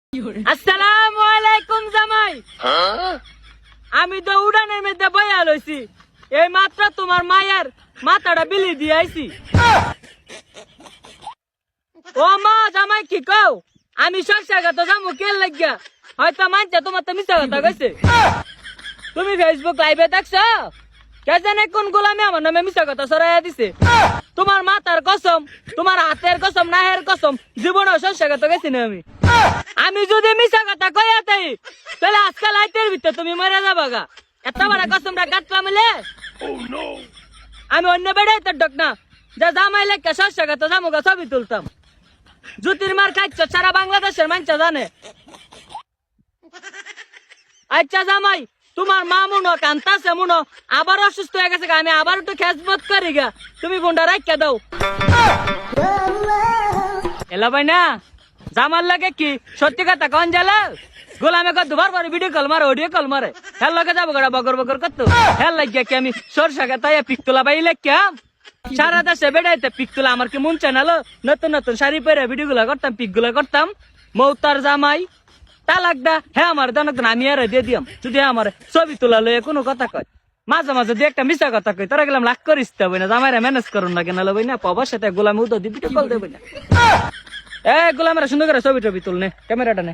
আসসালামু আলাইকুম জামাই। আমি তো উড়ানের মধ্যে বইয়া লইছি, এই মাত্র তোমার মায়ের মাথাটা বিলি দিয়ে আইছি। ও মা, জামাই কি কও? আমি সরষাঘাত যাবো কেন লাগিয়া? হয়তো মানছে তোমার তো মিশা কথা কইছে। তুমি ফেসবুক লাইভে দেখছো? কে জানে কোন গোলামে আমার নামে মিশা কথা ছড়াইয়া দিছে। তোমার মাথার কসম, তোমার হাতের কসম, নাহের কসম, জীবনে সরষাঘাত গেছি না আমি। আমি যদি মিশা কথা কইয়া তাই, তাহলে আজকাল লাইটের ভিতরে তুমি মরে যাবা গা। এত বড় কসমটা কাটলাম মিলে আমি অন্য বেড়াই তোর ডক না, যা জামাই লেখা সরষাঘাত জামুগা ছবি তুলতাম। জুতির মার খাইছ সারা বাংলাদেশের মানুষ জানে। আচ্ছা জামাই, তোমার মা মুনো কান্তাছে মুনো আবার অসুস্থ হয়ে গেছে, আমি আবার একটু খেজমত করি গা, তুমি ফোনটা রাখা দাও। এলা ভাই না, জামার লাগে কি সত্যি কথা কন জালা? গোলামে কত দুবার পরে ভিডিও কল মারে, অডিও কল মারে, হেল লগে যাবো গড়া বগর বগর করতো। হেল লাগিয়া কি আমি সরষাঘাত পিকতলা বাই লেখাম? সারা দেশে বেড়াইতে পিকতলা আমার কি মন চাইনালো? নতুন নতুন শাড়ি পরে ভিডিও গুলা করতাম, পিক গুলা করতাম। মৌতার জামাই তালাকদা হ্যাঁ আমার জানো, আমি আর দিয়ে দিয়াম যদি আমার ছবি তোলা লয়ে কোনো কথা কয়। মাঝে মাঝে দিয়ে একটা মিশা কথা কই, তোরা গেলাম লাখ করিস না জামাইরা ম্যানেজ করুন না কেন লবই না পাবার সাথে গোলাম উদয় দিবি কল দেবই না। গোলামেরা সুন্দর করে ছবি টবি তুলনে, ক্যামেরাটা নে।